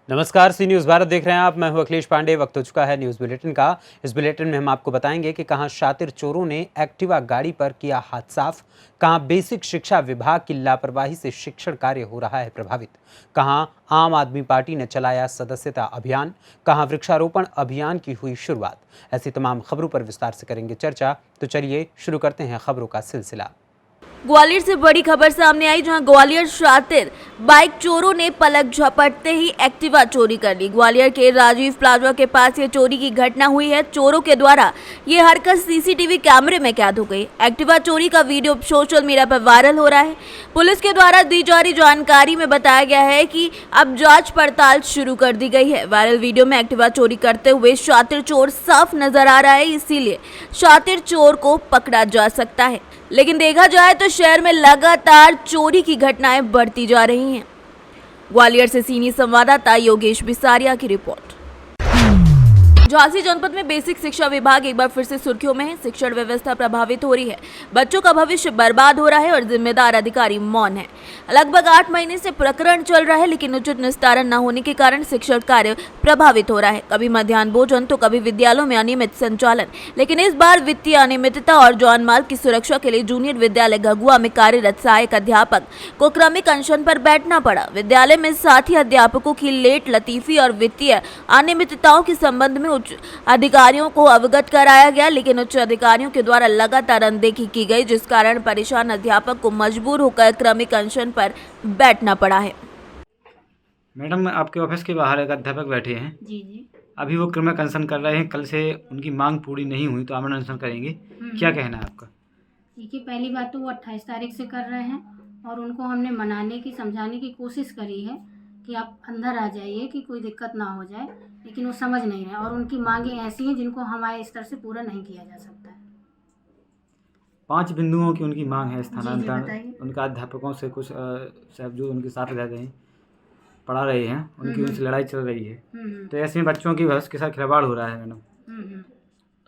नमस्कार, सी न्यूज़ भारत देख रहे हैं आप। मैं हूं अखिलेश पांडे। वक्त हो चुका है न्यूज़ बुलेटिन का। इस बुलेटिन में हम आपको बताएंगे कि कहां शातिर चोरों ने एक्टिवा गाड़ी पर किया हाथ साफ, कहां बेसिक शिक्षा विभाग की लापरवाही से शिक्षण कार्य हो रहा है प्रभावित, कहां आम आदमी पार्टी ने चलाया सदस्यता अभियान, कहां वृक्षारोपण अभियान की हुई शुरुआत। ऐसी तमाम खबरों पर विस्तार से करेंगे चर्चा। तो चलिए शुरू करते हैं खबरों का सिलसिला। ग्वालियर से बड़ी खबर सामने आई, जहां ग्वालियर शातिर बाइक चोरों ने पलक झपटते ही एक्टिवा चोरी कर ली। ग्वालियर के राजीव प्लाजा के पास ये चोरी की घटना हुई है। चोरों के द्वारा ये हरकत सीसीटीवी कैमरे में कैद हो गई। एक्टिवा चोरी का वीडियो सोशल मीडिया पर वायरल हो रहा है। पुलिस के द्वारा दी जा रही जानकारी में बताया गया है कि अब जांच पड़ताल शुरू कर दी गई है। वायरल वीडियो में एक्टिवा चोरी करते हुए शातिर चोर साफ नजर आ रहा है, इसीलिए शातिर चोर को पकड़ा जा सकता है। लेकिन देखा जाए तो शहर में लगातार चोरी की घटनाएं बढ़ती जा रही हैं। ग्वालियर से सीनियर संवाददाता योगेश बिसारिया की रिपोर्ट। झांसी जनपद में बेसिक शिक्षा विभाग एक बार फिर से सुर्खियों में है। शिक्षण व्यवस्था प्रभावित हो रही है, बच्चों का भविष्य बर्बाद हो रहा है और जिम्मेदार अधिकारी मौन है। लगभग 8 महीने से प्रकरण चल रहा है, लेकिन उचित निस्तारण न होने के कारण शिक्षण कार्य प्रभावित हो रहा है। कभी मध्याह्न भोजन तो कभी विद्यालयों में अनियमित संचालन। लेकिन इस बार वित्तीय अनियमितता और जान माल की सुरक्षा के लिए जूनियर विद्यालय घगुआ में कार्यरत सहायक अध्यापक को क्रमिक अनशन पर बैठना पड़ा। विद्यालय में साथी अध्यापकों की लेट लतीफी और वित्तीय अनियमितताओं के संबंध में उच्च अधिकारियों को अवगत कराया गया, लेकिन उच्च अधिकारियों के द्वारा लगातार अनदेखी की गई, जिस कारण परेशान अध्यापक को मजबूर होकर क्रमिक अनशन पर बैठना पड़ा है। मैडम, आपके ऑफिस के बाहर एक अध्यापक बैठे हैं। जी। अभी वो क्रमिक अनशन कर रहे हैं। कल से उनकी मांग पूरी नहीं हुई तो आमरण अनशन करेंगे। क्या कहना है आपका? देखिए, पहली बात तो वो 28 तारीख से कर रहे हैं और उनको हमने मनाने की, समझाने की कोशिश करी है कि आप अंदर आ जाइए कि कोई दिक्कत ना हो जाए, लेकिन वो समझ नहीं रहे और उनकी मांगें ऐसी हैं जिनको हमारे स्तर से पूरा नहीं किया जा सकता है। 5 बिंदुओं की उनकी मांग है। स्थानांतरण, बताइए। उनका अध्यापकों से कुछ साहब जो उनके साथ रहते हैं, पढ़ा रहे हैं, उनकी उनसे लड़ाई चल रही है। तो ऐसे में बच्चों की भविष्य के साथ खिलवाड़ हो रहा है मैडम।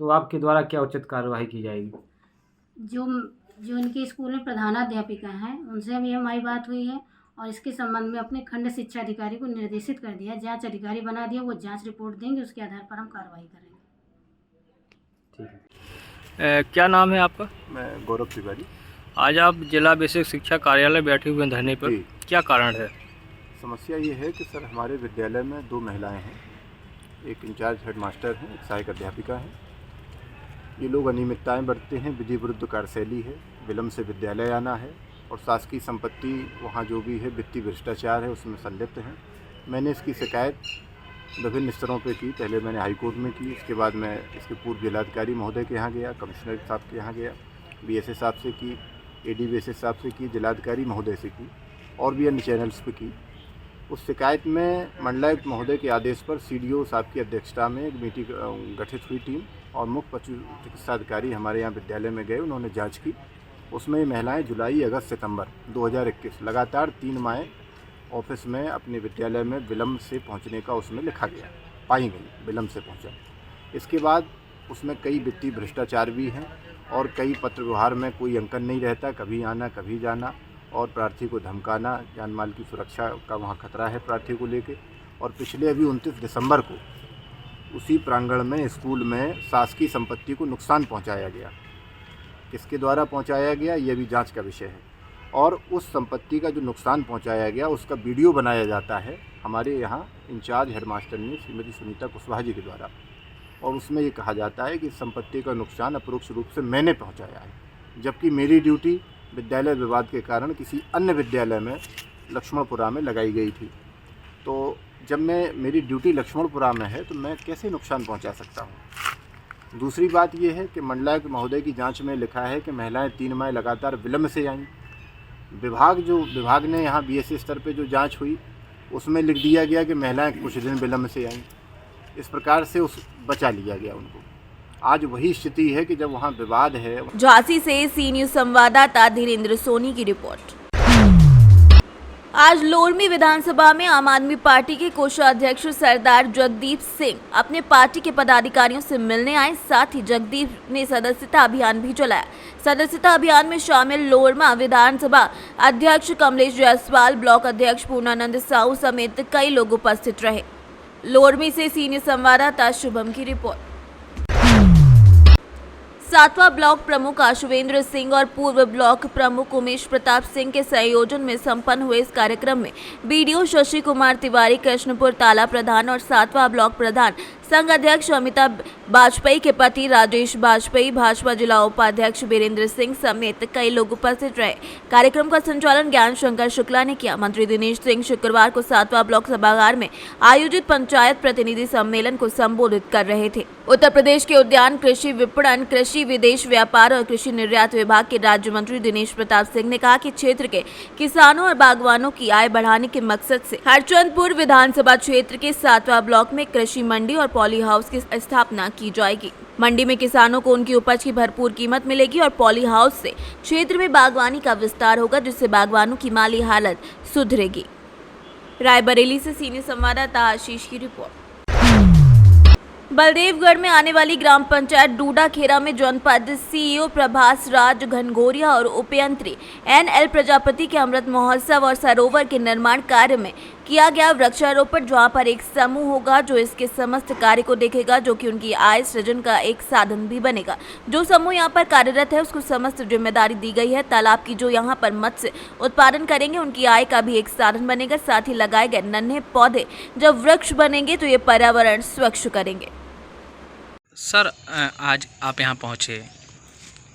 तो आपके द्वारा क्या उचित कार्यवाही की जाएगी? जो इनके स्कूल में प्रधानाध्यापिका हैं, उनसे भी हमारी बात हुई है और इसके संबंध में अपने खंड शिक्षा अधिकारी को निर्देशित कर दिया, जांच अधिकारी बना दिया। वो जांच रिपोर्ट देंगे, उसके आधार पर हम कार्रवाई करेंगे। ठीक है। क्या नाम है आपका? मैं गौरव तिवारी। आज आप जिला बेसिक शिक्षा कार्यालय बैठे हुए धरने पर, क्या कारण है? समस्या ये है कि सर, हमारे विद्यालय में 2 महिलाएं हैं। एक इंचार्ज हेडमास्टर हैं, एक सहायक अध्यापिका हैं। ये लोग अनियमितताएं बरतते हैं, विधि विरुद्ध कार्यशैली है, विलम्ब से विद्यालय आना है और शासकीय संपत्ति वहाँ जो भी है वित्तीय भ्रष्टाचार है उसमें संलिप्त हैं। मैंने इसकी शिकायत विभिन्न स्तरों पे की। पहले मैंने हाई कोर्ट में की, इसके बाद मैं इसके पूर्व जिलाधिकारी महोदय के यहाँ गया, कमिश्नर साहब के यहाँ गया, BSS साहब से की, AD BSS साहब से की, जिलाधिकारी महोदय से की और भी अन्य चैनल्स पे की। उस शिकायत में मंडलायुक्त महोदय के आदेश पर CDO साहब की अध्यक्षता में एक मीटिंग गठित हुई टीम और मुख्य पशु चिकित्सा अधिकारी हमारे यहाँ विद्यालय में गए। उन्होंने जाँच की। उसमें ये महिलाएँ जुलाई, अगस्त, सितंबर 2021 लगातार 3 माह ऑफिस में अपने विद्यालय में विलम्ब से पहुंचने का उसमें लिखा गया, पाई गई विलम्ब से पहुंचा। इसके बाद उसमें कई वित्तीय भ्रष्टाचार भी हैं और कई पत्र व्यवहार में कोई अंकन नहीं रहता, कभी आना कभी जाना और प्रार्थी को धमकाना, जान माल की सुरक्षा का वहाँ खतरा है प्रार्थी को लेके। और पिछले अभी 29 दिसंबर को उसी प्रांगण में स्कूल में शासकीय संपत्ति को नुकसान पहुँचाया गया। किसके द्वारा पहुँचाया गया ये भी जाँच का विषय है और उस संपत्ति का जो नुकसान पहुंचाया गया उसका वीडियो बनाया जाता है हमारे यहाँ इंचार्ज हेडमास्टर ने श्रीमती सुनीता कुशवाहा जी के द्वारा। और उसमें ये कहा जाता है कि संपत्ति का नुकसान अपरोक्ष रूप से मैंने पहुंचाया है, जबकि मेरी ड्यूटी विद्यालय विवाद के कारण किसी अन्य विद्यालय में लक्ष्मणपुरा में लगाई गई थी। तो जब मेरी ड्यूटी लक्ष्मणपुरा में है तो मैं कैसे नुकसान पहुँचा सकता हूँ? दूसरी बात यह है कि मंडलायुक्त महोदय की जाँच में लिखा है कि महिलाएँ 3 माह लगातार विलम्ब से आईं। विभाग ने यहाँ BSc स्तर पे जो जांच हुई उसमें लिख दिया गया कि महिलाएं कुछ दिन विलम्ब से आईं। इस प्रकार से उस बचा लिया गया उनको। आज वही स्थिति है कि जब वहाँ विवाद है। झांसी से सी न्यूज़ संवाददाता धीरेन्द्र सोनी की रिपोर्ट। आज लोरमी विधानसभा में आम आदमी पार्टी के कोषाध्यक्ष सरदार जगदीप सिंह अपने पार्टी के पदाधिकारियों से मिलने आए। साथ ही जगदीप ने सदस्यता अभियान भी चलाया। सदस्यता अभियान में शामिल लोरमा विधानसभा अध्यक्ष कमलेश जायसवाल, ब्लॉक अध्यक्ष पूर्णानंद साहू समेत कई लोग उपस्थित रहे। लोरमी से सीनियर संवाददाता शुभम की रिपोर्ट। 7वां ब्लॉक प्रमुख आशुवेंद्र सिंह और पूर्व ब्लॉक प्रमुख उमेश प्रताप सिंह के संयोजन में संपन्न हुए इस कार्यक्रम में बीडीओ शशि कुमार तिवारी, कृष्णपुर ताला प्रधान और 7वां ब्लॉक प्रधान संघ अध्यक्ष अमिताभ वाजपेयी के पति राजेश वाजपेयी, भाजपा जिला उपाध्यक्ष वीरेंद्र सिंह समेत कई लोग उपस्थित रहे। कार्यक्रम का संचालन ज्ञान शंकर शुक्ला ने किया। मंत्री दिनेश सिंह शुक्रवार को 7वां ब्लॉक सभागार में आयोजित पंचायत प्रतिनिधि सम्मेलन को संबोधित कर रहे थे। उत्तर प्रदेश के उद्यान, कृषि विपणन, कृषि विदेश व्यापार और कृषि निर्यात विभाग के राज्य मंत्री दिनेश प्रताप सिंह ने कहा कि क्षेत्र के किसानों और बागवानों की आय बढ़ाने के मकसद से हरचंदपुर विधानसभा क्षेत्र के 7वां ब्लॉक में कृषि मंडी और पॉली हाउस की स्थापना की जाएगी। मंडी में किसानों को उनकी उपज की भरपूर कीमत मिलेगी और पॉली हाउस से क्षेत्र में बागवानी का विस्तार होगा, जिससे बागवानों की माली हालत सुधरेगी। रायबरेली से सीनियर संवाददाता आशीष की रिपोर्ट। बलदेवगढ़ में आने वाली ग्राम पंचायत डूडा खेरा में जनपद सीईओ प्रभास राज घनघोरिया और उपयंत्री NL प्रजापति के अमृत महोत्सव और सरोवर के निर्माण कार्य में किया गया वृक्षारोपण, जहां पर एक समूह होगा जो इसके समस्त कार्य को देखेगा, जो कि उनकी आय सृजन का एक साधन भी बनेगा। जो समूह यहां पर कार्यरत है उसको समस्त जिम्मेदारी दी गई है। तालाब की जो यहां पर मत्स्य उत्पादन करेंगे उनकी आय का भी एक साधन बनेगा। साथ ही लगाए गए नन्हे पौधे जब वृक्ष बनेंगे तो ये पर्यावरण स्वच्छ करेंगे। सर, आज आप यहाँ पहुँचे,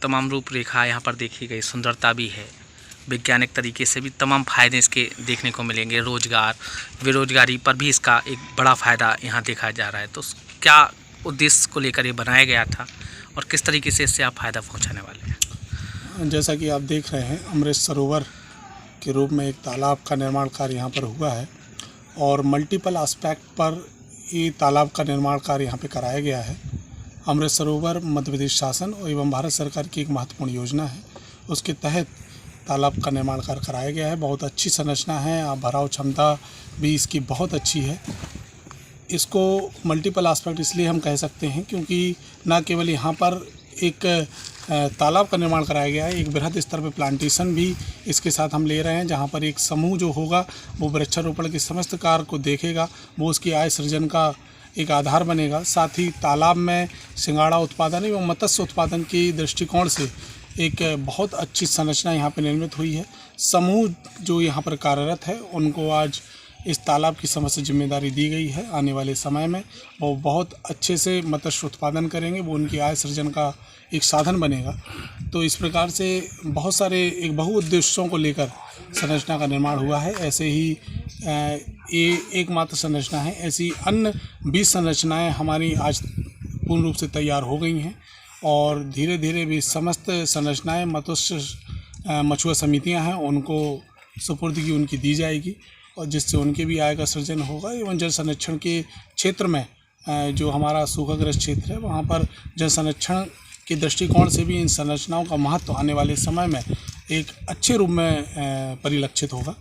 तमाम रूपरेखा यहाँ पर देखी गई, सुंदरता भी है, वैज्ञानिक तरीके से भी तमाम फ़ायदे इसके देखने को मिलेंगे। रोजगार, बेरोजगारी पर भी इसका एक बड़ा फ़ायदा यहाँ देखा जा रहा है। तो क्या उद्देश्य को लेकर ये बनाया गया था और किस तरीके से इससे आप फ़ायदा पहुँचाने वाले हैं? जैसा कि आप देख रहे हैं, अमृत सरोवर के रूप में एक तालाब का निर्माण कार्य यहाँ पर हुआ है और मल्टीपल एस्पेक्ट पर ये तालाब का निर्माण कार्य यहाँ पे कराया गया है। अमृत सरोवर मध्य प्रदेश शासन एवं भारत सरकार की एक महत्वपूर्ण योजना है, उसके तहत तालाब का निर्माण कार्य कराया गया है। बहुत अच्छी संरचना है, भराव क्षमता भी इसकी बहुत अच्छी है। इसको मल्टीपल एस्पेक्ट इसलिए हम कह सकते हैं क्योंकि न केवल यहाँ पर एक तालाब का निर्माण कराया गया है, एक बृहद स्तर पर प्लांटेशन भी इसके साथ हम ले रहे हैं, जहाँ पर एक समूह जो होगा वो वृक्षारोपण के समस्त कार्य को देखेगा, वो उसकी आय सृजन का एक आधार बनेगा। साथ ही तालाब में सिंगाड़ा उत्पादन एवं मत्स्य उत्पादन के दृष्टिकोण से एक बहुत अच्छी संरचना यहाँ पर निर्मित हुई है। समूह जो यहाँ पर कार्यरत है उनको आज इस तालाब की समस्त जिम्मेदारी दी गई है। आने वाले समय में वो बहुत अच्छे से मत्स्य उत्पादन करेंगे, वो उनकी आय सृजन का एक साधन बनेगा। तो इस प्रकार से बहुत सारे एक बहुउद्देश्यों को लेकर संरचना का निर्माण हुआ है। ऐसे ही ये एकमात्र संरचना है, ऐसी अन्य 20 संरचनाएं हमारी आज पूर्ण रूप से तैयार हो गई हैं और धीरे धीरे भी समस्त संरचनाएं मछुआ समितियां हैं उनको सुपुर्दगी उनकी दी जाएगी और जिससे उनके भी आय का सृजन होगा। एवं जल संरक्षण के क्षेत्र में जो हमारा सूखाग्रस्त क्षेत्र है वहाँ पर जल संरक्षण के दृष्टिकोण से भी इन संरचनाओं का महत्व आने वाले समय में एक अच्छे रूप में परिलक्षित होगा।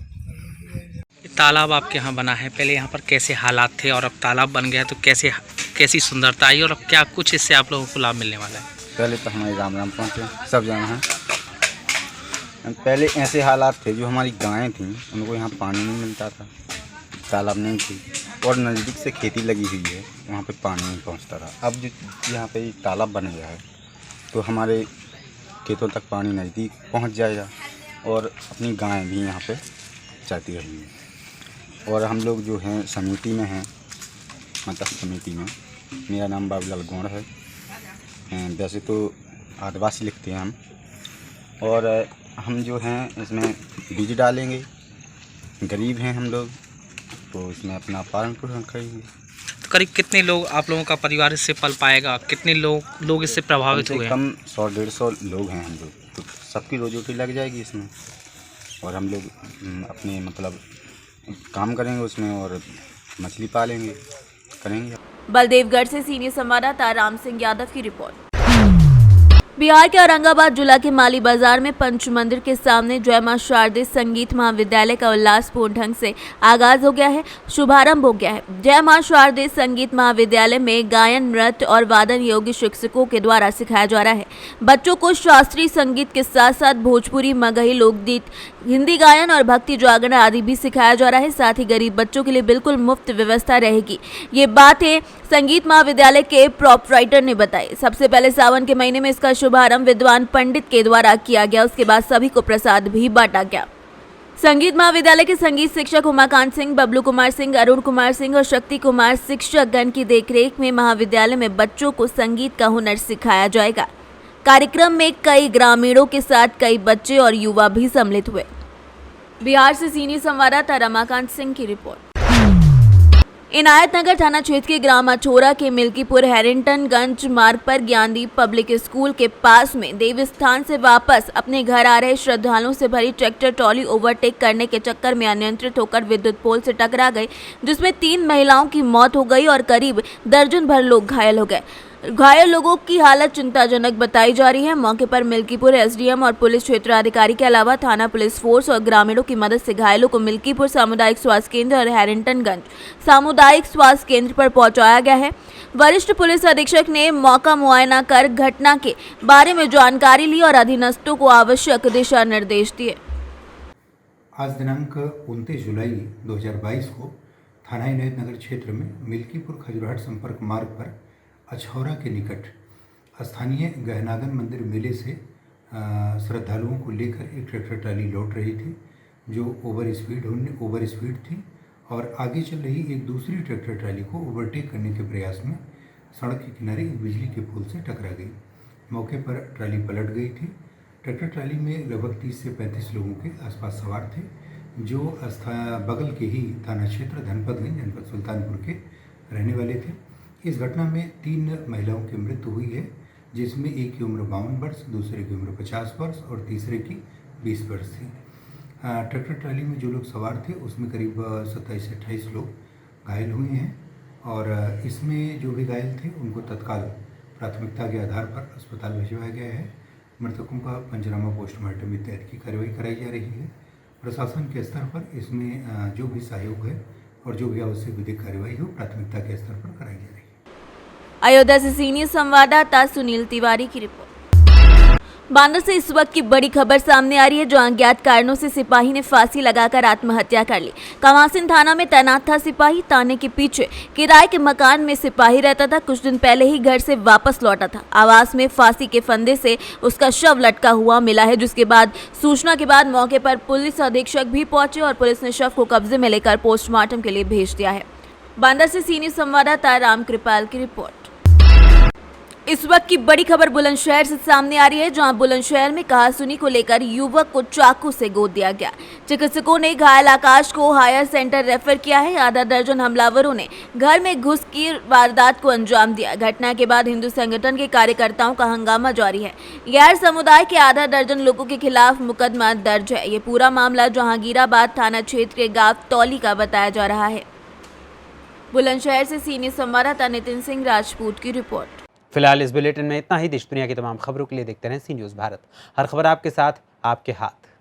तालाब आपके यहाँ बना है, पहले यहाँ पर कैसे हालात थे और अब तालाब बन गया तो कैसी सुंदरता आई और अब क्या कुछ इससे आप लोगों को लाभ मिलने वाला है? पहले तो हमारे राम पहुँचे, सब जाना है। पहले ऐसे हालात थे, जो हमारी गायें थीं उनको यहाँ पानी नहीं मिलता था, तालाब नहीं थी और नज़दीक से खेती लगी हुई है, वहाँ पे पानी नहीं पहुँचता था। अब जो यहाँ पे तालाब बन गया है तो हमारे खेतों तक पानी नज़दीक पहुँच जाएगा और अपनी गायें भी यहाँ पे जाती रहेंगी। और हम लोग जो हैं समिति में हैं, मत्स्य समिति में, मेरा नाम बाबूलाल गौड़ है। वैसे तो आदिवासी लिखते हैं हम, और हम जो हैं इसमें बीज डालेंगे, गरीब हैं हम लोग तो इसमें अपना पालन पोषण करेंगे। तो करीब कितने लोग आप लोगों का परिवार इससे पल पाएगा, कितने लोग इससे प्रभावित हुए? कम 100-150 लोग हैं हम लोग, तो सबकी रोजी रोटी लग जाएगी इसमें और हम लोग अपने मतलब काम करेंगे उसमें और मछली पालेंगे करेंगे। बलदेवगढ़ से सीनियर संवाददाता राम सिंह यादव की रिपोर्ट। बिहार के औरंगाबाद जिला के माली बाजार में पंच मंदिर के सामने जय मां शारदे संगीत महाविद्यालय का उल्लासपूर्ण ढंग से आगाज हो गया है, शुभारंभ हो गया है। जय मां शारदे संगीत महाविद्यालय में गायन, नृत्य और वादन योग्य शिक्षकों के द्वारा सिखाया जा रहा है। बच्चों को शास्त्रीय संगीत के साथ साथ भोजपुरी, मगही, लोकगीत, हिंदी गायन और भक्ति जागरण आदि भी सिखाया जा रहा है। साथ ही गरीब बच्चों के लिए बिल्कुल मुफ्त व्यवस्था रहेगी। ये बातें संगीत महाविद्यालय के प्रोपराइटर ने बताई। सबसे पहले सावन के महीने में इसका शुभारंभ विद्वान पंडित के द्वारा किया गया। उसके बाद सभी को प्रसाद भी बांटा गया। संगीत महाविद्यालय के संगीत शिक्षक उमाकांत सिंह, बबलू कुमार सिंह, अरुण कुमार सिंह और शक्ति कुमार शिक्षकगण की देखरेख में महाविद्यालय में बच्चों को संगीत का हुनर सिखाया जाएगा। कार्यक्रम में कई ग्रामीणों के साथ कई बच्चे और युवा भी सम्मिलित हुए। बिहार से सीनियर संवाददाता रमाकांत सिंह की रिपोर्ट। इनायतनगर थाना क्षेत्र के ग्राम अछोरा के मिल्कीपुर हैरिंटनगंज मार्ग पर ज्ञानदीप पब्लिक स्कूल के पास में देवस्थान से वापस अपने घर आ रहे श्रद्धालुओं से भरी ट्रैक्टर ट्रॉली ओवरटेक करने के चक्कर में अनियंत्रित होकर विद्युत पोल से टकरा गई, जिसमें 3 महिलाओं की मौत हो गई और करीब दर्जन भर लोग घायल हो गए। घायल लोगों की हालत चिंताजनक बताई जा रही है। मौके पर मिल्कीपुर एसडीएम और पुलिस क्षेत्राधिकारी के अलावा थाना पुलिस फोर्स और ग्रामीणों की मदद से घायलों को मिल्कीपुर सामुदायिक स्वास्थ्य केंद्र और हैरिंटनगंज सामुदायिक स्वास्थ्य केंद्र पर पहुंचाया गया है। वरिष्ठ पुलिस अधीक्षक ने मौका मुआयना कर घटना के बारे में जानकारी ली और अधीनस्थों को आवश्यक दिशा निर्देश दिए। आज दिनांक 29 जुलाई 2022 को थाना इनायतनगर क्षेत्र में मिल्कीपुर खजुराहट संपर्क मार्ग पर अछौरा के निकट स्थानीय गहनागन मंदिर मेले से श्रद्धालुओं को लेकर एक ट्रैक्टर ट्राली लौट रही थी, जो ओवर स्पीड थी और आगे चल रही एक दूसरी ट्रैक्टर ट्राली को ओवरटेक करने के प्रयास में सड़क के किनारे एक बिजली के पोल से टकरा गई। मौके पर ट्राली पलट गई थी। ट्रैक्टर ट्राली में लगभग 30 से 35 लोगों के आसपास सवार थे, जो बगल के ही थाना क्षेत्र धनपतगंज जनपद सुल्तानपुर के रहने वाले थे। इस घटना में 3 महिलाओं की मृत्यु हुई है, जिसमें एक की उम्र 52 वर्ष, दूसरे की उम्र 50 वर्ष और तीसरे की 20 वर्ष थी। ट्रैक्टर ट्राली में जो लोग सवार थे उसमें करीब 27 से 28 लोग घायल हुए हैं और इसमें जो भी घायल थे उनको तत्काल प्राथमिकता के आधार पर अस्पताल भिजवाया गया है। मृतकों का पंचनामा, पोस्टमार्टम इत्यादि की कार्रवाई कराई जा रही है। प्रशासन के स्तर पर इसमें जो भी सहयोग है और जो भी आवश्यक विधिक कार्रवाई हो प्राथमिकता के स्तर पर कराई जा रही है। अयोध्या से सीनियर संवाददाता सुनील तिवारी की रिपोर्ट। बांदा से इस वक्त की बड़ी खबर सामने आ रही है, जो अज्ञात कारणों से सिपाही ने फांसी लगाकर आत्महत्या कर ली। कवासिन थाना में तैनात था सिपाही। थाने के पीछे किराए के मकान में सिपाही रहता था। कुछ दिन पहले ही घर से वापस लौटा था। आवास में फांसी के फंदे से उसका शव लटका हुआ मिला है, जिसके बाद सूचना के बाद मौके पर पुलिस अधीक्षक भी पहुंचे और पुलिस ने शव को कब्जे में लेकर पोस्टमार्टम के लिए भेज दिया है। बांदा से सीनियर संवाददाता राम कृपाल की रिपोर्ट। इस वक्त की बड़ी खबर बुलंदशहर से सामने आ रही है, जहां बुलंदशहर में कहासुनी को लेकर युवक को चाकू से गोद दिया गया। चिकित्सकों ने घायल आकाश को हायर सेंटर रेफर किया है। आधा दर्जन हमलावरों ने घर में घुस की वारदात को अंजाम दिया। घटना के बाद हिंदू संगठन के कार्यकर्ताओं का हंगामा जारी है। गैर समुदाय के आधा दर्जन लोगों के खिलाफ मुकदमा दर्ज है। ये पूरा मामला जहांगीराबाद थाना क्षेत्र के गांव तौली का बताया जा रहा है। बुलंदशहर से सीनियर संवाददाता नितिन सिंह राजपूत की रिपोर्ट। फिलहाल इस बुलेटिन में इतना ही। देश दुनिया की तमाम खबरों के लिए देखते रहें सी न्यूज़ भारत। हर खबर आपके साथ, आपके हाथ।